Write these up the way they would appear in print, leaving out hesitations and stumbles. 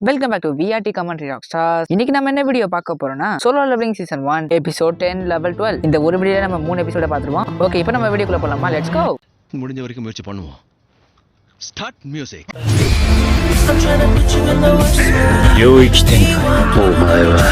Welcome back to VRT commentary rock stars. இன்னைக்கு நம்ம என்ன வீடியோ பார்க்க போறோம்னா solo levelling season 1 episode 10 level 12. இந்த ஒரு வீடியோல நம்ம 3 எபிசோட பார்த்துருவோம். ஓகே, இப்போ நம்ம வீடியோக்குள்ள போலாமா? Let's go. முடிஞ்ச வரைக்கும் முயற்சி பண்ணுவோம். Start music. 領域展開。お前は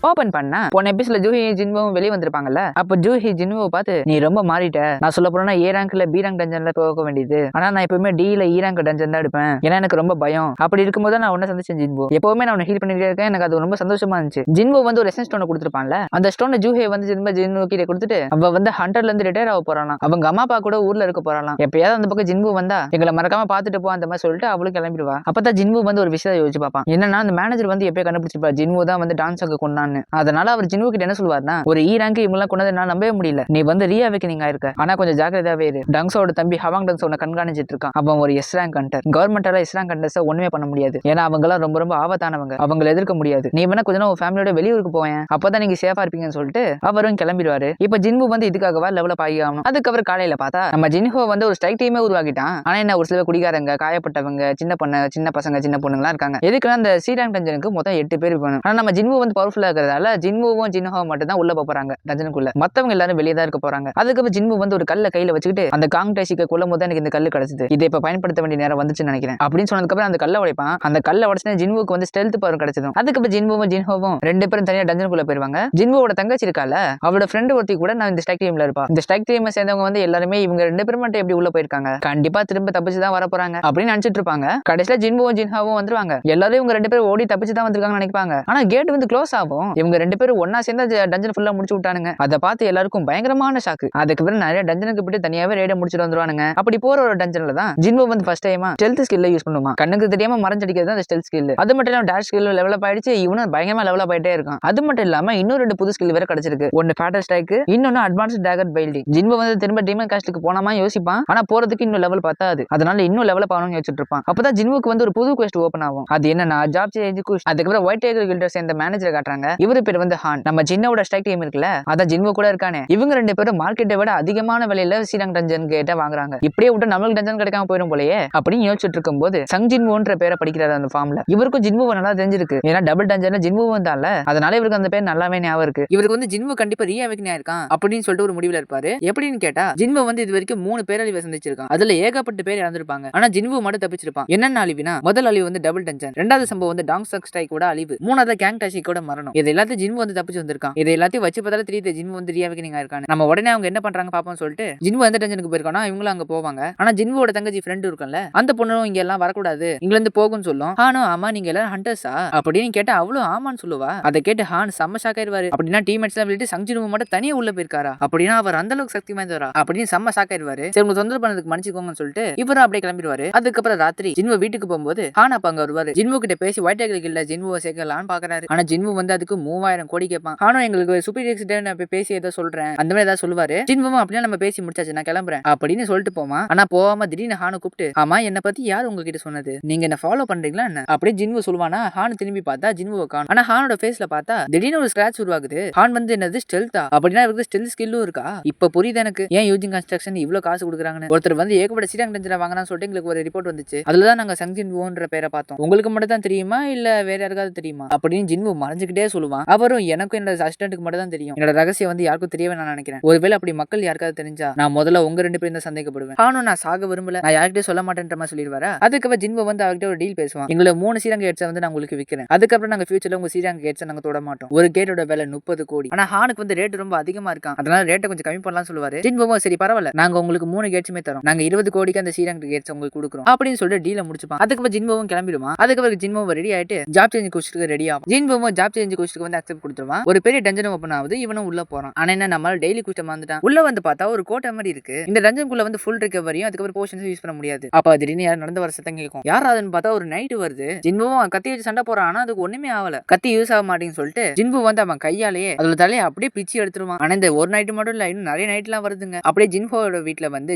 ஓபன் பண்ணா போன எபிசோட்ல ஜூஹி ஜின்வும் வெளியே வந்திருப்பாங்கல்ல. அப்ப ஜூஹி ஜின்வை பார்த்து நீ ரொம்ப மாறிட்ட, நான் சொல்ல போறேன்னா ஏ ரேங்க்ல பி ரேங்க் டஞ்சன்ல போக வேண்டியது, ஆனா நான் எப்பவுமே டில இ ரேங்க் டஞ்சன் தான் எடுப்பேன், ஏன்னா எனக்கு ரொம்ப பயம். அப்படி இருக்கும்போது நான் உன்ன சந்திச்சேன் ஜின்வு, எப்பவுமே நான் உன்னை ஹீல் பண்ணிட்டே இருக்கேன், எனக்கு அது ரொம்ப சந்தோஷமா இருந்துச்சு. ஜின்வு வந்து ஒரு எசன்ஸ் ஸ்டோனை கொடுத்துருப்பான்ல, அந்த ஸ்டோனை ஜூஹி வந்து ஜின்வு கிட்ட கொடுத்துட்டு அவ வந்து ஹண்டர்ல இருந்து ரிட்டையர் ஆக போறாளாம். அவங்க அம்மா அப்பா கூட ஊர்ல இருக்க போறாளாம். எப்பயாவது அந்த பக்கம் ஜின்வு வந்தா எங்களை மறக்காம பாத்துட்டு போ அந்த மாதிரி சொல்லிட்டு அவளும் கிளம்பிடுவா. அப்பதான் ஜின்வு வந்து ஒரு விஷயத்தை யோசிச்சு பார்ப்பான். என்னன்னா அந்த மேனேஜர் வந்து எப்பயே கண்டுபிடிச்சிருப்பா ஜின்வு தான் வந்து டான்ஸ் அங்க கொண்டான்னு. அதனால அவர் ஜின்வு கிட்ட என்ன சொல்வார்னா, ஒரு இ ரேங்க் இவங்கலாம் கொண்டது நான் நம்பவே முடியல, நீ வந்து ரீ அவேக்கனிங் ஆயிருக்க, ஆனா கொஞ்சம் ஜாக்கிரதையாவே இரு. டங்ஸோட தம்பி ஹவாங் டங்ஸ் உன்னை கண்காணிச்சிட்டு இருக்கான், அவன் ஒரு எஸ் ரேங்க் ஹண்டர். கவர்மெண்டால எஸ் ரேங்க் ஹண்டர்ஸை ஒண்ணுமே பண்ண முடியாது, ஏன்னா அவங்களாம் ரொம்ப ரொம்ப ஆபத்தானவங்க, அவங்களை எதிர்க்க முடியாது. நீ வேணா கொஞ்சம் உன் ஃபேமிலியோட வெளியூருக்கு போவேன், அப்பதான் நீங்க சேஃபா இருப்பீங்கன்னு சொல்லிட்டு அவரும் கிளம்பிடுவாரு. இப்ப ஜின்வு வந்து இதுக்காகவா லெவலப் ஆகி ஆகணும். அதுக்கப்புறம் காலையில பார்த்தா நம்ம ஜின்ஹோ வந்து ஒரு ஸ்ட்ரைக் டீமே உருவாக்கிட்டான். ஆனா என்ன, ஒரு சில குடிகாரங்க, காயப்பட்டவங்க, சின்ன பசங்க சின்ன பொண்ணுங்களா இருக்காங்க. எதுக்குன்னா அந்த சி ரேங்க் டஞ்சனுக்கு மொத்தம் 8 பேர் வேணும். ஆனா நம்ம ஜின்வு வந்து பவர்ஃபுல்லா இருக்கிறதால ஜின்வும் ஜின்ஹோ மட்டும் தான் உள்ள போறாங்க டஞ்சனுக்குள்ள, மத்தவங்க எல்லாரும் வெளியே தான் இருக்க போறாங்க. அதுக்கப்புறம் ஜின்வு வந்து ஒரு கல்லை கையில வச்சுக்கிட்டு அந்த காங் டேசிக்க கொல்லும் போது எனக்கு இந்த கல்லு கிடைச்சது, இதை இப்ப பயன்படுத்த வேண்டிய நேரம் வந்துச்சுன்னு நினைக்கிறேன் அப்படின்னு சொன்னதுக்கப்புறம் அந்த கல்லை உடைப்பான். அந்த கல்லை உடச்சுனா ஜின்வுக்கு வந்து ஸ்டெல்த் பவர் கிடைச்சதும். அதுக்கப்புறம் ஜின்வும் ஜின்ஹோவும் 2 பேரும் தனியா டஞ்சனுக்குள்ள போயிருவாங்க. ஜின்வோட தங்கச்சி இருக்கால, அவளோட ஃப்ரெண்ட் ஒருத்தி கூட நான் இந்த ஸ்ட்ரைக் டீம்ல இருப்பா. இந்த ஸ்ட்ரைக் டீம் சேர்ந்தவங்க வந்து எல்லாருமே இவங்க 2 பேரும் மட்டும் எப்படி உள்ள போயிருக்காங்க, கண்டிப்பா திரும்ப தப்பிச்சு தான் வர போறாங்க அப்படின்னு நினைச்சிட்டு இருப்பாங்க. கடைசியில ஜின்வும் ஜின்ஹோவும் வந்துருவாங்க. எல்லாரும் இவங்க 2 பேரும் ஓடி தப்பிச்சு தான் வந்திருக்காங்கன்னு நினைப்பாங்க. ஆனா கேட் வந்து க்ளோஸ் ஆகும். இவங்க 2 பேரும் ஒன்னா சேர்ந்து டஞ்சன் ஃபுல்லா முடிச்சு விட்டானுங்க. அதை பார்த்து எல்லாருக்கும் பயங்கரமான ஷாக்கு. அதுக்கப்புறம் நிறைய டஞ்சனுக்கு போட்டு தனியாவே ரேட முடிச்சுட்டு வந்துருவானுங்க. அப்படி போற ஒரு டஞ்சன்ல தான் ஜின்வு வந்து ஃபர்ஸ்ட் டைமா ஸ்டெல்த் ஸ்கில்ல யூஸ் பண்ணுமா. கண்ணுக்கு தெரியாம மறைஞ்சடிக்கிறது தான் அந்த ஸ்டெல்த் ஸ்கில். அது மட்டும் இல்லாம டேஷ் ஸ்கில் லெவலப் ஆயிடுச்சு, இவனும் பயங்கரமா லெவலப் ஆயிட்டே இருக்கான். அது மட்டும் இல்லாம இன்னும் 2 புது ஸ்கில் வேற கிடைச்சிருக்கு. ஒன்னு ஃபேட்டர் ஸ்ட்ரைக், இன்னொன்னு அட்வான்ஸ்ட் டேகர் பைல்டிங். ஜின்வு வந்து திரும்ப டீமன் காஸ்ட்க்கு போனாமா யோசிப்பான், ஆனா போறதுக்கு இன்னும் லெவல் பத்தாது, அதனால இன்னும் லெவலப் ஆகணும்னு யோசிச்சுட்டு இருப்பான். அப்பதான் ஜின்வுக்கு வந்து ஒரு புது குவெஸ்ட் ஓபன் ஆகும். அது என்னன்னா ஜாப் சேஞ்ச் குஷ். அதுக்கப்புறம் ஒயிட் டைகர் கில்டர் சேர்ந்த மேனேஜரை காட்டுறாங்க. இவரு பேர் வந்து ஹான். நம்ம ஜின்னோட ஸ்ட்ரைக் டீம் இருக்குல்ல, அதான் ஜின்வு கூட இருக்கானே, இவங்க 2 பேரும் மார்க்கெட்டை விட அதிகமான விலையில சீரங் டஞ்சன் கேட்ட வாங்குறாங்க. இப்படியே விட்டு நம்மளுக்கு டஞ்சன் கிடைக்காம போயிடும் போலயே அப்படின்னு யோசிச்சுட்டு இருக்கும்போது சங் ஜின்வுன்ற பேரை படிக்கிறாரு அந்த ஃபார்ம்ல. இவருக்கும் ஜின்வு நல்லா தெரிஞ்சிருக்கு, ஏன்னா டபுள் டஞ்சன் ஜின்வு வந்தால, அதனால இவருக்கு அந்த பேர் நல்லாவே ஞாபகம் இருக்கு. இவருக்கு வந்து ஜின்வு கண்டிப்பா ரீ அவேக்கன் ஆயிருக்கான் அப்படின்னு சொல்லிட்டு ஒரு முடிவுல இருப்பாரு. எப்படின்னு கேட்டா ஜின்வு வந்து இது வரைக்கும் 3 பேரழிவை சந்திச்சிருக்கான். அதுல ஏகப்பட்ட பேர் இறந்திருப்பாங்க, ஆனா ஜின்வு மட்டும் தப்பிச்சிருப்பான். என்னென்ன அழிவுனா, முதல் அழிவு வந்து டபுள் டஞ்சன், 2வது சம்பவம் வந்து டாங் சக் ஸ்ட்ரைக் கூட அழிவு, 3வது கேங் டாஷி கூட மரணம். இது எல்லாத்தையும் ஜின்வு வந்து தப்பிச்சு வந்திருக்கான். இது எல்லாத்தையும் வச்சு பார்த்தாலும் தெரியுது ஜின்வு வந்து ரீ அவேக்கனிங் ஆயிருக்காங்க. நம்ம உடனே அவங்க என்ன பண்றாங்க பாப்போம்னு சொல்லிட்டு ஜின்வு எந்த டஞ்சனுக்கு போயிருக்கானா இவங்களும் அங்க போவாங்க. ஆனா ஜின்வோட தங்கச்சி ஃப்ரெண்ட் இருக்கும்ல, அந்த பொண்ணும் இங்க எல்லாம் வரக்கூடாது, இங்க இருந்து போகும்னு சொல்லும். ஹானும் ஆமா நீங்க எல்லாம் ஹண்டர்ஸா அப்படின்னு கேட்டா அவளும் ஆமான்னு சொல்லுவா. அதை கேட்டு ஹான் செம்ம ஷாக் ஆயிருவாரு. அப்படின்னா டீம்மேட்ஸ் எல்லாம் விட்டு சங் ஜின்வு மட்டும் தனியா உள்ள போயிருக்காரா, அப்படின்னா அவர் அந்த அளவுக்கு சக்தி வாய்ந்தவரா அப்படின்னு செம்ம ஷாக் ஆயிருவாரு. சரி உங்க தொந்தரவு பண்ணதுக்கு மன்னிச்சுக்கோங்கன்னு சொல்லிட்டு இவரும் அப்படியே கிளம்பிடுவாரு. அதுக்கப்புறம் ராத்திரி ஜின்வு வீட்டுக்கு போகும்போது ஹான் அப்ப அங்க வருவாரு. ஜின்வு கிட்ட பேசி ஒயிட் டைகர் இல்ல ஜின்வுவை சேர்க்கலான்னு பாக்குறாரு. ஆனா ஜின்வு வந்து அதுக்கு 3000 கோடி கேட்பான். ஹானும் எங்களுக்கு சுப்பீரியர் பேசி ஏதோ சொல்றேன் அந்த மாதிரி ஏதாவது சொல்லுவாரு. ஜின்வும் அப்படியே நம்ம பேசி முடிச்சாச்சு நான் கிளம்புறேன் அப்படின்னு சொல்லிட்டு போமா. ஆனா போகாம திடீர்னு ஹானு கூப்பிட்டு ஆமா என்ன பத்தி யார் உங்ககிட்ட சொன்னது, நீங்க என்ன ஃபாலோ பண்றீங்களா என்ன அப்படியே ஜின்வு சொல்லுவானா. ஹான் திரும்பி பார்த்தா ஜின்வுவை காணோம். ஆனா ஹானோட ஃபேஸ்ல பார்த்தா திடீர்னு ஒரு ஸ்கிராட்ச் உருவாகுது. ஹான் வந்து என்னது ஸ்டெல்தா அப்படின்னா இவருக்கு ஸ்டெல்த் ஸ்கில்லும் இருக்கா. இப்ப புரியுது எனக்கு ஏன் யூஜிங் கன்ஸ்ட்ரக்ஷன் இவ்வளவு காசு கொடுக்குறாங்கன்னு. ஒருத்தர் வந்து ஏகப்பட்ட சீரங் டஞ்சனை வாங்கினான்னு சொல்லிட்டு எங்களுக்கு ஒரு ரிப்போர்ட் வந்துச்சு, அதுலதான் நாங்க சங் ஜின்வுன்ற பேரை பார்த்தோம், உங்களுக்கு மட்டும் தான் தெரியுமா இல்ல வேற யாருக்காவது தெரியுமா அப்படின்னு ஜின்வு மறைஞ்சுக்கிட்டே சொல்லுவான். அவரும் எனக்கும் என்னோட அசிஸ்டன்ட்டுக்கு மட்டும் தான் தெரியும், என்னோட ரகசியம் வந்து யாருக்கும் தெரியவே நான் நினைக்கிறேன், ஒருவேளை அப்படி மக்கள் யாருக்காவது தெரிஞ்சா நான் முதல்ல உங்க 2 பேரும் தான் சந்தேகப்படுவேன். ஆனும் நான் சாக விரும்பல, நான் யார்கிட்டே சொல்ல மாட்டேன்ற மாதிரி சொல்லிடுவாரு. அதுக்கப்புறம் ஜின்வு வந்து அவர்கிட்ட ஒரு டீல் பேசுவான். எங்களை 3 சீரங்க கேட்ஸை வந்து நான் உங்களுக்கு விற்கிறேன், அதுக்கப்புறம் நாங்க ஃபியூச்சர்ல உங்க சீரங்க கேட்ஸை நாங்க தொட மாட்டோம், ஒரு கேட்டோட விலை 30 கோடி. ஆனா ஹானுக்கு வந்து ரேட் ரொம்ப அதிகமா இருக்கான், அதனால ரேட்டை கொஞ்சம் கம்மி பண்ணலாம் சொல்லுவாரு. ஜின்வும் சரி பரவாயில்ல, நாங்க உங்களுக்கு 3 கேட்ஸுமே தரோம், நாங்க 20 கோடிக்கு அந்த சீரங்க கேட்ஸ் உங்களுக்கு கொடுக்குறோம் அப்படின்னு சொல்லிட்டு டீல முடிச்சுப்பான். அதுக்கப்புறம் ஜின்வும் கிளம்பிடுவான். அதுக்கப்புறம் ஜின்வும் ரெடி ஆயிட்டு ஜாப் சேஞ்ச் குஷ்டுக்கு ரெடி ஆகும். ஜின்வும் ஜாப் சேஞ்ச் குஷ்டுக்கு வந்து அக்செப்ட் கொடுத்துருவான். ஒரு பெரிய டஞ்சன் ஓபன் ஆகுது, இவனும் உள்ள போறான். ஆனா என்ன நம்மளால டெய்லி குஷ்டம் வந்துட்டான். உள்ள வந்து பார்த்தா ஒரு கோட்டை மாதிரி இருக்கு. இந்த டஞ்சனுக்குள்ள வந்து ஃபுல் ரிகவரியும் அதுக்கப்புறம் போஷன்ஸ் யூஸ் பண்ண முடியாது. அப்ப திடீர்னு யாரும் நடந்து வர சத்தம் கேட்கும். யாராதுன்னு பார்த்தா ஒரு நைட் வருது. ஜின்வும் கத்தி வச்சு சண்டை போறான், ஆனா அதுக்கு ஒண்ணுமே ஆகல, கத்தி யூஸ் ஆக மாட்டேன்னு சொல்லிட்டு ஜின்வு வந்து அவன் கையாலேயே அதோட தலையை அப்படியே பிச்சு எடுத்துருவான். ஆனா இந்த ஒரு நைட்டு மட்டும் இல்ல, இன்னும் நிறைய நைட் எல்லாம் வருதுங்க. அப்படியே ஜின்ஹோவோட வீட்டுல வந்து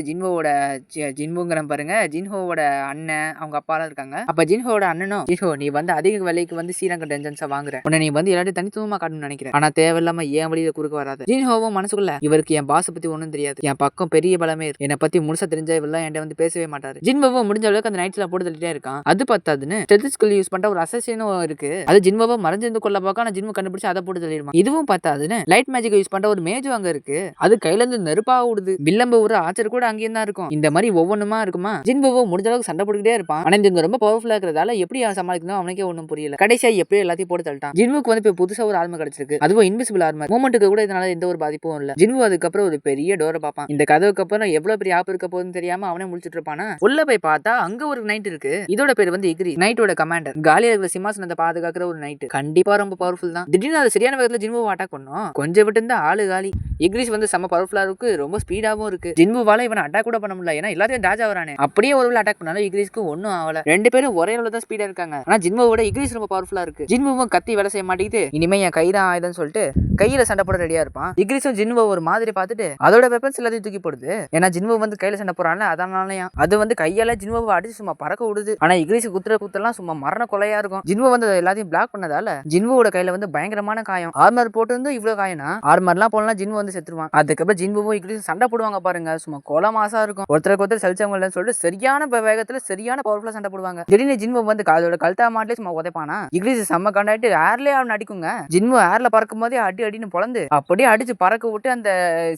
ஜின்வுங்கிற பாருங்க, ஜின்ஹோவோட அண்ணன் அவங்க அப்பா எல்லாம் இருக்காங்க. அப்ப ஜின்ஹோவோட அண்ணனும் ஜின்ஹோ நீ வந்து அதிக விலைக்கு வந்து சீரங்க டஞ்சன்ஸா வாங்குற, உன்னை நீ வந்து எல்லாத்தையும் மாதிரி தனித்துவமா காட்டணும்னு நினைக்கிறேன். ஆனா தேவையில்லாம என் வழியில குறுக்க வராது. ஜின்ஹோவும் மனசுக்குள்ள இவருக்கு என் பாஸ் பத்தி ஒண்ணும் தெரியாது, என் பக்கம் பெரிய பலமே இருக்கு, என்னை பத்தி முழுசா தெரிஞ்சா இவெல்லாம் என்கிட்ட வந்து பேசவே மாட்டாரு. ஜின்ஹோவும் முடிஞ்ச அளவுக்கு அந்த நைட்ஸ்ல போட்டு தள்ளிட்டே இருக்கான். அது பத்தாதுன்னு ஸ்டெத்தஸ்கோப் யூஸ் பண்ற ஒரு அசசினும் இருக்கு. அது ஜின்ஹோவை மறைஞ்சிருந்து கொள்ள பார்க்க, ஆனா ஜின்ஹோ கண்டுபிடிச்சு அதை போட்டு தள்ளிடுவான். இதுவும் பத்தாதுன்னு லைட் மேஜிக் யூஸ் பண்ற ஒரு மேஜும் அங்க இருக்கு. அது கையில இருந்து நெருப்பா விடுது. வில்லம்ப ஒரு ஆச்சர் கூட அங்கேயும் தான் இருக்கும். இந்த மாதிரி ஒவ்வொன்றுமா இருக்குமா. ஜின்ஹோவும் முடிஞ்ச அளவுக்கு சண்டை போட்டுக்கிட்டே இருப்பான். ஆனா இங்க ரொம்ப பவர்ஃபுல்லா இருக்கிறதால எப்படி சமாளிக்கணும் அவனுக்கே ஒன்றும் புரியல. கடைசியா எப்படியும் எல்லாத்தையும் போட்டு தள்ளிட்டான். ஜின்ஹோக்கு வந்து இப்ப புதுசா ஒரு ஆர்மர் கிடைச்சிருக்கு. அதுவும் இன்விசிபிள் ஆர்மர். மூமெண்ட்டுக்கு கூட இதனால எந்த ஒரு பாதிப்பும் இல்ல. ஜின்ஹோ அதுக்கப்புறம் ஒரு பெரிய டோரை பார்ப்பான். இந்த கதவுக்கு அப்புறம் எவ்வளவு பெரிய ஆப் இருக்க போகுதுன்னு தெரியாம அவனே முழிச்சிட்டு இருப்பானா. உள்ள போய் பார்த்தா அங்க ஒரு நைட் இருக்கு. இதோட பேர் வந்து இக்ரி, நைட்டோட கமாண்டர். காலியா இருக்கிற சிம்மாசனத்தை பாதுகாக்கிற ஒரு நைட். கண்டிப்பா ரொம்ப பவர்ஃபுல் தான். திடீர்னு அது சரியான வேகத்துல ஜின்ஹோ அட்டாக் பண்ணும். கொஞ்சம் விட்டு இருந்தா ஆளு காலி. இக்ரிஸ் வந்து செம்ம பவர்ஃபுல்லா இருக்கு, ரொம்ப ஸ்பீடாவும் இருக்கு. ஜின்ஹோவால இவன் அட்டாக் கூட பண்ண முடியல, ஏன்னா எல்லாத்தையும் டாஜ் ஆவறானே. அப்படியே ஒரு அட்டாக் பண்ணாலும் இக்ரிஸ்க்கு ஒன்னும் ஆகல. ரெண்டு பேரும் ஒரே அளவுல தான் ஸ்பீடா இருக்காங்க. ஆனா ஜின்ஹோவோட இக்ரிஸ் ரொம்ப பவர்ஃபுல்லா இருக்கு. ஜின்ஹோவும் கத்தி வேலை செய்ய மாட்டேங்குது. இனிமே என் கைதான் ஆயுதம்னு சொல்லிட்டு கையில சண்டை போட ரெடியா இருப்பான். இக்ரிஸும் ஜின்ஹோ ஒரு மாதிரி பார்த்துட்டு அதோட வெப்பன்ஸ் எல்லாத்தையும் தூக்கி போடுது. ஏன்னா ஜின்ஹோ வந்து கையில சண்டை போறான்ல, அதனாலயா அது வந்து கையால ஜின்ஹோவை அடிச்சு சும்மா பறக்க விடுது. ஆனா இக்ரிஸ் குத்துலாம் சும்மா மரண கொலையா இருக்கும். ஜின்ஹோ வந்து எல்லாத்தையும் பிளாக் பண்ணதால ஜின்ஹோவோட கையில வந்து பயங்கரமான காயம். ஆர்மர் போட்டு வந்து இவ்வளவு காயம்னா ஆர்மர்லாம் போனா ஜின்ஹோ வந்து செத்துருவான். அதுக்கப்புறம் ஜின்ஹோவும் இக்ரிஸ் சண்டை போடுவாங்க பாருங்க, சும்மா கொலை மாசா இருக்கும். ஒருத்தருக்கு ஒருத்தர் சலிச்சவங்க சொல்லிட்டு சரியான வேகத்துல சரியான பவர்ஃபுல்லா சண்டை போடுவாங்க. திடீர்னு ஜின்ஹோ வந்து அதோட கழுத்தா மாட்டிலே சும்மா உதைப்பானா. இக்ரிஸ் செம்ம கண்டாயிட்டு ஏர்லயே அவன் அடிக்குங்க. ஜின்ஹோ ஏர்ல பறக்கும் போதே அடின்னு பொழந்து அப்படியே அடிச்சு பறக்க விட்டு அந்த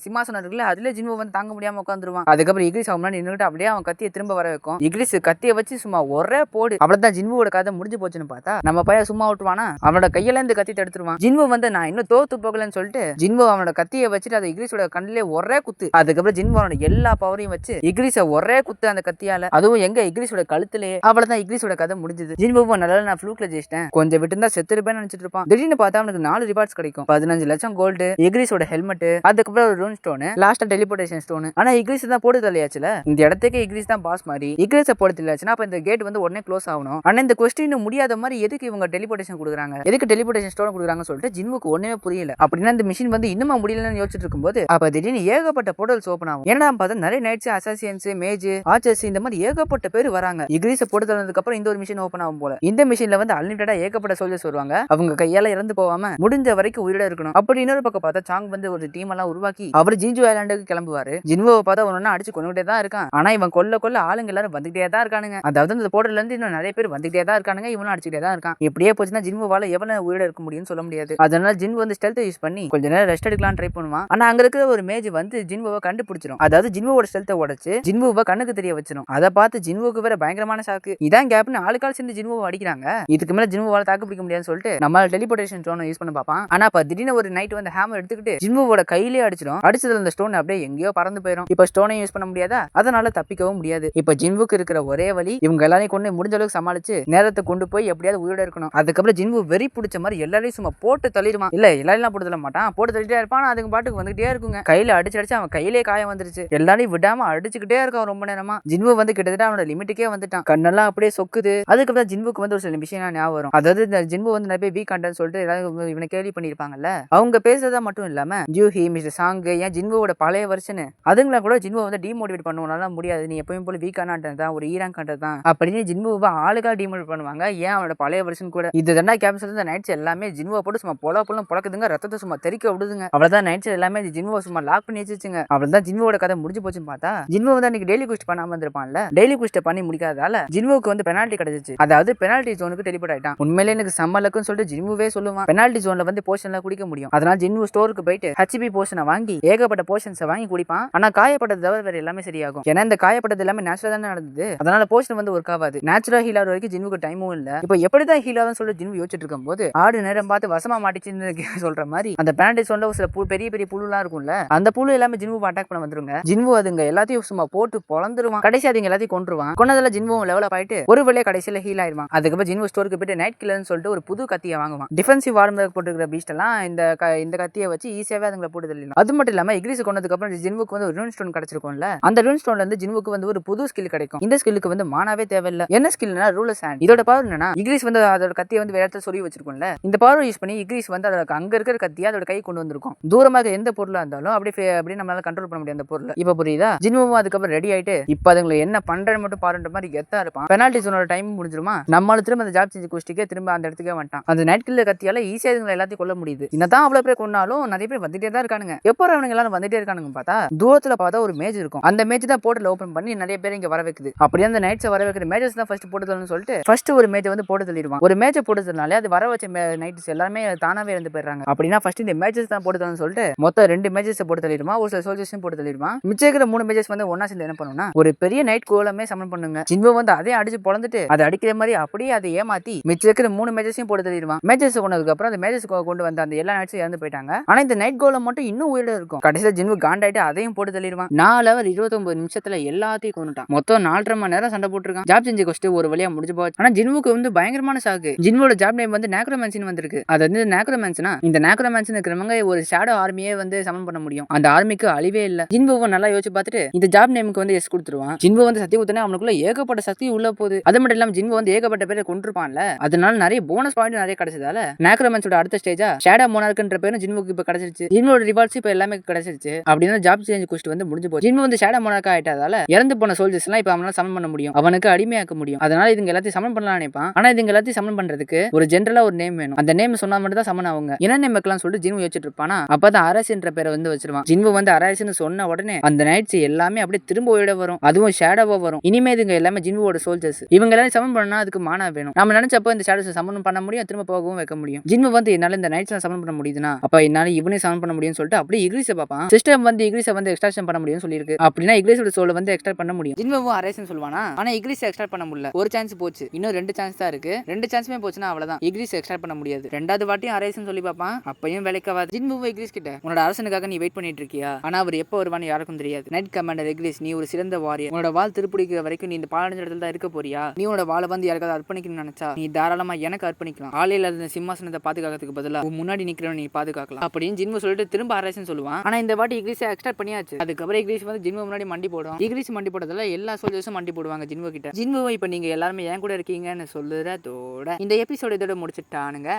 சிம்மாசனம் இருக்குல்ல அதுல ஜின்ஹோ வந்து தாங்க முடியாம உட்காந்துருவான். அதுக்கப்புறம் இக்ரிஸ் அவன் முன்னாடி நின்னுட்டு அப்படியே அவன் கத்தியை திரும்ப வர வைக்கும். இக்ரிஸ் கத்தியை வச்சு சும்மா ஒரே போடு. அவ்வளவுதான் ஜின்ஹோவோட கதை முடிஞ்சு போச்சுன்னு பார்த்தா நம்ம பையன் சும்மா விட்டுவானா, அவனோட கையில இருந்து கத்தி தடுத்துருவான். ஜின்ஹோ வந்து நான் இன்னும் தோத்து போகலன்னு சொல்லிட்டு ஜின்ஹோ அவனோட கத்தியை வச்சுட்டு அதை இக்ரிஸோட கண்ணிலே ஒரே குத்து. அதுக்கப்புறம் ஜின்ஹோவோட எல்லா பவரையும் வச்சு இக்ரிஸ ஒரே குத்து அந்த கத்தியால, அதுவும் எங்க இக்ரிஸோட கழுத்துலயே. அவ்வளவுதான் இக்ரிஸோட கதை முடிஞ்சது. ஜின்ஹோவும் நல்லா நான் ஃப்ளூக்ல ஜெயிச்சிட்டேன், கொஞ்சம் விட்டு இருந்தா செத்துருப்பேன்னு நினைச்சிட்டு இருப்பான். திடீர்னு பார்த்தா அவனுக்கு 4 ரிவார்ட்ஸ் கிடைக்கும். 15 லட்சம் கோல்டு, இக்ரிஸோட ஹெல்மெட், அதுக்கப்புறம் ஒரு ரூன் ஸ்டோன், லாஸ்டா டெலிபோர்டேஷன் ஸ்டோன். ஆனா இக்ரிஸ் தான் போட்டு தள்ளியாச்சுல, இந்த இடத்துக்கு இக்ரிஸ் தான் பாஸ் மாதிரி. இக்ரிஸ போட்டு தள்ளியாச்சுன்னா அப்ப இந்த கேட் வந்து உடனே க்ளோஸ் ஆகணும். ஆனா இந்த கொஸ்டின் முடியாத மாதிரி எதுக்கு இவங்க டெலிபோர்டேஷன் கொடுக்குறாங்க, எதுக்கு டெலிபோர்டேஷன் ஸ்டோன் கொடுக்குறாங்கன்னு சொல்லிட்டு ஜின்ஹோக்கு ஒண்ணுமே புரியல. அப்படின்னா இந்த மிஷின் வந்து இன்னுமா முடியலன்னு யோசிச்சுட்டு இருக்கும்போது அப்ப திடீர்னு ஏகப்பட்ட போர்ட்டல்ஸ் ஓபன் ஆகும். ஏன்னா பார்த்தா நிறைய நைட்ஸ், அசாசியன்ஸ், மேஜ், ஆர்ச்சர்ஸ் இந்த மாதிரி ஏகப்பட்ட பேர் வராங்க. இக்ரிஸ போட்டு தள்ளதுக்கு அப்புறம் இந்த ஒரு மிஷின் ஓபன் ஆகும் போல. இந்த மிஷின்ல வந்து அன்லிமிட்டடா ஏகப்பட்ட சோல்ஜர்ஸ் வருவாங்க. அவங்க கையால இறந்து போகாம முடிஞ்ச வரைக்கும் உயிரோட இருக்கணும். அப்படி இன்னொரு பக்கம் பார்த்தா சாங் வந்து ஒரு டீம் எல்லாம் உருவாக்கி அவர் ஜின்ஜு ஐலாண்டுக்கு கிளம்புவாரு. ஜின்ஹோவை பார்த்தா ஒன்னா அடிச்சு கொண்டுட்டே தான் இருக்கான். ஆனா இவன் கொல்ல ஆளுங்க எல்லாரும் வந்துகிட்டே தான் இருக்கானுங்க. அதாவது இந்த போர்ட்டல்ல இருந்து இன்னும் நிறைய பேர் வந்துகிட்டே தான் இருக்கானுங்க. இவனும் அடிச்சுட்டே தான் இருக்கான். இப்படியே போச்சுன்னா ஜின்ஹோவால எவ்வளவு உயிரோட இருக்க முடியும்னு சொல்ல முடியாது. அதனால ஜின்ஹோ வந்து ஸ்டெல்த் யூஸ் பண்ணி கொஞ்ச நேரம் ரெஸ்ட் எடுக்கலாம் ட்ரை பண்ணுவான். ஆனா அங்க இருக்கிற ஒரு மேஜ் வந்து ஜின்ஹோவை கண்டுபிடிச்சிரும். அதாவது ஜின்ஹோவோட ஸ்டெல்த்தை உடைச்சு ஜின்ஹோவை கண்ணுக்கு தெரிய வச்சிரும். அதை பார்த்து ஜின்ஹோக்கு வேற பயங்கரமான ஷாக்கு. இதான் கேப்னு ஆளுக்கால் சேர்ந்து ஜின்ஹோவை அடிக்கிறாங்க. இதுக்கு மேல ஜின்ஹோவால தாக்கு பிடிக்க முடியாதுன்னு சொல்லிட்டு நம்மளால டெலிபோர்டேஷன் ஸ்டோனை யூஸ் பண்ண பார்ப்பான். ஆனா அப்ப திடீர்னு ஒரு நைட் வந்து ஹேமர் எடுத்துக்கிட்டு ஜின்ஹோவோட கையிலே அடிச்சிடும். அடிச்சதுல அந்த ஸ்டோன் அப்படியே எங்கேயோ பறந்து போயிடும். இப்ப ஸ்டோனை யூஸ் பண்ண முடியாதா, அதனால தப்பிக்கவும் முடியாது. இப்ப ஜின்ஹோக்கு இருக்கிற ஒரே வழி இவங்க எல்லாரையும் கொண்டு முடிஞ்ச அளவுக்கு சமாளிச்சு நேரத்தை கொண்டு போய் எப்படியாவது உயிரோட இருக்கணும். அதுக்கப்புறம் ஜின்ஹோ வெறி பிடிச்ச மாதிரி எல்லாரையும் சும்மா போட்டு தள்ளிடுவான். இல்ல எல்லாரையும் போட்டு தள்ள மாட்டான், போட்டு தள்ளிட்டே இருப்பான். அதுக்கு பாட்டுக்கு வந்துகிட்டே இருக்குங்க. கையில அடிச்சு அவன் கையிலே காயம் வந்துருச்சு. எல்லாரையும் விடாம அடிச்சுக்கிட்டே இருக்கான் ரொம்ப நேரமா. ஜின்ஹோ வந்து கிட்டத்தட்ட அவனோட லிமிட்டுக்கே வந்துட்டான். கண்ணெல்லாம் அப்படியே சொக்குது. அதுக்கப்புறம் ஜின்ஹோக்கு வந்து ஒரு சில விஷயம் ஞாபகம் வரும். அதாவது இந்த ஜின்ஹோ வந்து நிறைய வீக் கண்டன்னு சொல்லிட்டு எல்லாரும் இவனை கேள்வி பண்ணிருப்பாங்கல்ல, அவங்க பேசுறதா மட்டும் இல்லாம ஜூஹி, மிஸ்டர் சாங், ஏன் ஜின்ஹோவோட பழைய வருஷன் அதுங்களா கூட ஜின்ஹோ வந்து டிமோட்டிவேட் பண்ணுவனால முடியாது, நீ எப்பவும் போல வீக் ஆனான்தான் ஒரு ஈரான் கண்டதான் அப்படின்னு ஜின்ஹோவை ஆளுக்காக டிமோட்டிவேட் பண்ணுவாங்க. ஏன் அவனோட பழைய வருஷன் கூட இது தாண்டா கேப்சர் இந்த நைட்ஸ் எல்லாமே ஜின்ஹோ போட்டு சும்மா பொலம் பொழக்குதுங்க, ரத்தத்தை சும்மா தெறிக்க விடுதுங்க. அவ்வளவுதான் நைட்ஸ் எல்லாமே ஜின்ஹோ சும்மா லாக் பண்ணி வச்சுச்சுங்க. அவ்வளவுதான் ஜின்ஹோட கதை முடிஞ்சு போச்சுன்னு பார்த்தா ஜின்ஹோ வந்து அன்னைக்கு டெய்லி குவிஸ்ட் பண்ணாம இருந்திருப்பான்ல, டெய்லி குவிஸ்ட் பண்ணி முடிக்காததால ஜின்ஹோக்கு வந்து பெனால்ட்டி கிடைச்சிச்சு. அதாவது பெனால்ட்டி ஜோனுக்கு டெலிபோர்ட் ஆயிட்டான். உண்மையிலே எனக்கு சம்மலக்குன்னு சொல்லிட்டு ஜின்ஹோவே சொல்லுவான். பெனால்ட்டி ஜோன்ல வந்து போஷன்லாம் குடிக்க முடியும். அதனால ஜின்ஹோ ஸ்டோருக்கு போயிட்டு ஹெச்பி போஷனை வாங்கி ஏகப்பட்ட போஷன்ஸை வாங்கி குடிப்பான். ஆனா காயப்பட்டது தவிர வேற எல்லாமே சரியாகும். ஏன்னா இந்த காயப்பட்டது எல்லாமே நேச்சுரலா தானே நடந்தது. அதனால போஷன் வந்து ஒர்க் ஆகாது. நேச்சுரலா ஹீல் ஆகிற வரைக்கும் ஜின்ஹோக்கு டைமும் இல்ல. இப்போ எப்படிதான் ஹீல் ஆகும்னு சொல்லிட்டு ஜின்ஹோ யோசிச்சுட்டு இருக்கும் போது ஆடு நேரம் பார்த்து வசமா மாட்டிச்சுன்னு சொல்ற மாதிரி அந்த பெனால்ட்டி ஜோன்ல ஒரு சில பெரிய பெரிய புழுலாம் இருக்கும்ல, அந்த புழு எல்லாமே ஜின்ஹோ அட்டாக் பண்ண வந்துருங்க. ஜின்ஹோ அதுங்க எல்லாத்தையும் சும்மா போட்டு பொளந்துருவான். கடைசி அதுங்க எல்லாத்தையும் கொன்றுவான். கொன்னதுல ஜின்ஹோ லெவல் அப் ஆயிட்டு ஒரு வேளைய கடைசியில ஹீல் ஆயிருவான். அதுக்கப்புறம் ஜின்ஹோ ஸ்டோருக்கு போயிட்டு நைட் கில்லர்னு சொல்லிட்டு ஒரு புது கத்தியை வாங்குவான். டிஃபென்சிவ் ஆர்மர் போட்டுக்கிற பீஸ்ட் எல்லாம் இந்த கத்தியை வச்சு ஈஸியாவே அதுங்களை போட்டு தள்ளிடலாம். அது மட்டும் இல்லாம இக்ரிஸ் கொண்டதுக்கு அப்புறம் ஜின்ஹோக்கு வந்து ஒரு ரூன் ஸ்டோன் கிடைச்சிருக்கும்ல, அந்த ரூன் ஸ்டோன்ல இருந்து ஜின்ஹோக்கு வந்து ஒரு புது ஸ்கில் கிடைக்கும். இந்த ஸ்கில்லுக்கு வந்து மானாவே தேவையில்லை. என்ன ஸ்கில்னா ரூலர்ஸ் ஹேண்ட். இதோட பவர் என்னன்னா இக்ரிஸ் வந்து அதோட கத்தியை வந்து வேற இடத்துல சொல்லி வச்சிருக்கும்ல, இந்த பவர் யூஸ் பண்ணி இக்ரிஸ் வந்து அதோட அங்க இருக்கிற கத்தியை அதோட கை கொண்டு வந்திருக்கும். தூரமாக எந்த பொருளா இருந்தாலும் அப்படியே நம்மளால கண்ட்ரோல் பண்ண முடியும் அந்த பொருளை. இப்ப புரியுதா? ஜின்ஹோவும் அதுக்கப்புறம் ரெடி ஆயிட்டு இப்ப அதுங்களை என்ன பண்றேன்னு மட்டும் பாருன்ற மாதிரி கெத்தா இருப்பான். பெனால்ட்டி ஜோனோட டைம் முடிஞ்சிருமா, நம்மளால திரும்ப அந்த ஜாப் சேஞ்ச் குஸ்டிக்கே திரும்ப அந்த இடத்துக்கே வந்துட்டான். அந்த நைட் கில்ல கத்தியால ஈஸியா இதுங்களை எல்லாத்தையும் கொல்ல முடியுது. என்னதான் அவ்வளவு பேர் கொன்னாலும் நிறைய பேர் வந்துட்டே தான் இருக்கானுங்க. எப்போ அவனுங்க எல்லாரும் வந்துட்டே இருக்கானுங்க பார்த்தா தூரத்துல பார்த்தா ஒரு மேஜ் இருக்கும். அந்த மேஜ் தான் போர்ட்டல் ஓபன் பண்ணி நிறைய பேர் இங்க வர வைக்குது. அப்படியே அந்த நைட்ஸ் வர வைக்கிற மேஜஸ் தான் ஃபர்ஸ்ட் போட்டு தள்ளணும்னு சொல்லிட்டு ஃபர்ஸ்ட் ஒரு மேஜை வந்து போட்டு தள்ளிடுவான். ஒரு மேஜை போட்டு தள்ளினாலே அது வர வச்ச நைட்ஸ் எல்லாமே தானாவே இருந்து போயிடுறாங்க. அப்படின்னா ஃபர்ஸ்ட் இந்த மேஜஸ் தான் போட்டு தள்ளணும்னு சொல்லிட்டு மொத்தம் 2 மேஜஸ் போட்டு தள்ளிடுவான். ஒரு சில சோல்ஜர்ஸும் போட்டு தள்ளிடுவான். மிச்சம் இருக்கிற 3 மேஜஸ் வந்து ஒன்னா சேர்ந்து என்ன பண்ணுன்னா ஒரு பெரிய நைட் கோலமே சமன் பண்ணுங்க. ஜின்வோ வந்து அதே அடிச்சு பொளந்துட்டு அதை அடிக்கிற மாதிரி அப்படியே அதை ஏமாத்தி மிச்சம் இருக்கிற 3 மேஜஸையும் போட்டு தள்ளிடுவான். மேஜஸ் கொண்டதுக்கு அப்புறம் அந்த மேஜஸ் கொண்டு வந்த அந்த எல்லா நைட்ஸும் இறந்து போயிட்டாங்க. ஆனா இந்த நைட் கோலம் மட்டும் இன்னும் உயிரோட இருக்கும். கடைசியில ஜின்வோ காண்டாயிட்டு அதையும் போட்டு தள்ளிடுவான். 4 ஹவர் 29 நிமிஷத்துல எல்லாத்தையும் கொண்டுட்டான். மொத்தம் 4.5 மணி நேரம் சண்டை போட்டுருக்கான். ஜாப் செஞ்சு கொஸ்ட் ஒரு வழியா முடிஞ்சு போச்சு. ஆனா ஜின்வுக்கு வந்து பயங்கரமான சாக்கு. ஜின்வோட ஜாப் நேம் வந்து நேக்ரோமான்சின்னு வந்திருக்கு. அது வந்து நேக்ரோமான்ஸ்னா இந்த நேக்ரோமான்ஸ்னு இருக்கிறவங்க ஒரு ஷேடோ ஆர்மியே வந்து சமன் பண்ண முடியும். அந்த ஆர்மிக்கு அழிவே இல்ல. ஜின்வோவை நல்லா யோசிச்சு பார்த்துட்டு இந்த ஜாப் நேமுக்கு வந்து எஸ் கொடுத்துருவான். ஜின்வோ வந்து சக்தி குத்தனே அவனுக்குள்ள ஏகப்பட்ட சக்தி உள்ள போகுது. அது மட்டும் இல்லாம ஜின்வோ வந்து ஏகப்பட்ட பேரை கொண்டிருப்பான்ல, அதனால நிறைய போனஸ் பாயிண்ட் நிறைய கிடைச்சதால நேக்ரோமான்ஸோட அடுத்த ஸ்டேஜா ஷேடோ மோனார்க்ன்ற பேரும் ஜின்வோக்கு இப்ப கிடைச்சிருச்சு. ஜின்வோட ரிவார்ட்ஸ் இப்ப எல்லாமே கிடைச்சிருச்சு. அப்படின்னா ஜாப் சேஞ்ச் குஸ்ட் வந்து முடிஞ்சு போச்சு. ஜின்வோ வந்து ஷேடோ மோனார்க்கா ஆயிட்டதால இறந்து போன சோல்ஜர்ஸ் எல்லாம் இப்ப அவனால சமன் பண்ண முடியும். அவனுக்கு அடிமையாக்க முடியும். அதனால இதுங்க எல்லாத்தையும் சமன் பண்ணலாம் நினைப்பான். ஆனா இதுங்க எல்லாத்தையும் சமன் பண்றதுக்கு ஒரு ஜென்ரலா ஒரு நேம் வேணும். அந்த நேம் சொன்னா மட்டும் தான் சமன் ஆகுங்க. என்ன நேம் வைக்கலாம் சொல்லிட்டு ஜின்வோ யோசிச்சுட்டு இருப்பானா அப்பதான் அரசுன்ற பேரை வந்து வச்சிருவான். ஜின்வோ வந்து அரசுன்னு சொன்ன உடனே அந்த நைட்ஸ் எல்லாமே அப்படியே திரும்ப உயிட வரும். அதுவும் ஷேடோவா வரும். இனிமே இதுங்க எல்லாமே ஜின்வோட சோல்ஜர்ஸ். இவங்க எல்லாரும் சமன் பண்ணா அதுக்கு மானா வேணும். நம்ம நினைச்சப்போ இந்த ஷேடோஸ் சமன் பண்ண முடியும், திரும்ப போகவும் வைக்க முடியும். ஜின்வோ வந்து என்னால இந்த நைட்ஸ் சமன் பண்ண முடியுதுன்னா அப்ப என்னால இவனே சமன் பண்ண முடியும்னு சொல்லிட்டு அப்படியே இக்ரிஸை பார்ப்பான். சிஸ்டம் வந்து இக்ரிஸை வந்து எக்ஸ்ட்ராக்ஷன் பண்ண முடியும்னு சொல்லியிருக்கு. அப்படின்னா இக்ரிஸோட சோலை வந்து எக்ஸ்ட்ராக்ட் பண்ண முடியும். ஜின்வோவும் அரேஸ்னு சொல்லுவானா, ஆனா இக்ரிஸ் எக்ஸ்ட்ராக்ட் பண்ண முடியல. ஒரு சான்ஸ் போச்சு, இன்னும் 2 சான்ஸ் தான் இருக்கு. 2 சான்ஸுமே போச்சுன்னா அவ்வளவுதான், இக்ரிஸ் எக்ஸ்ட்ராக்ட் பண்ண முடியாது. 2வது வாட்டியும் அரேஸ்னு சொல்லி பார்ப்பான். அப்பயும் வேலைக்காவாது. ஜின்வோவும் இக்ரிஸ் கிட்ட உன்னோட அரசனுக்காக நீ வெயிட் பண்ணிட்டு இருக்கியா, ஆனா அவர் எப்போ வருவான்னு யாருக்கும் தெரியாது. நைட் கமாண்டர் இக்ரிஸ், நீ ஒரு சிறந்த வாரியர். உன்னோட வால் திருப்பிடிக்கிற வரைக்கும் நீ இந்த பாலடைஞ்ச இடத்துல தான் இருக்க போறியா? நீ உன்னோட வாழை வந்து யாருக்காவது அர்ப்பணிக்கணும்னு நினைச்சா நீ தாராளமா எனக்கு அர்ப்பணிக்கலாம். ஆலையில இருந்த சிம்மாசனத்தை பாதுகாக்கிறதுக்கு பதிலா முன்னாடி நிக்கிறவன் நீ பாதுகாக்கலாம் அப்படின்னு ஜின்வோ சொல்லிட்டு திரும்ப அரேஸ்னு சொல்லுவான். ஆனா இந்த வாட்டி இக்ரிஸ் எக்ஸ்ட்ராக்ட் பண்ணியாச்சு. அதுக்கப்புறம் இக்ரிஸ் வந்து ஜின்வோ முன்னாடி மண்டி போடும். இக்ரிஸ் மண்டி போடுறதுல எல்லா சோல்ஜர்ஸும் மண்டி போடுவாங்க ஜின்வோ கிட்ட. ஜின்வோ இப்ப நீங்க எல்லாருமே ஏன் கூட இருக்கீங்கன்னு சொல்லுறதோட இந்த எபிசோட இதோட முடிச்சுட்டானுங்க.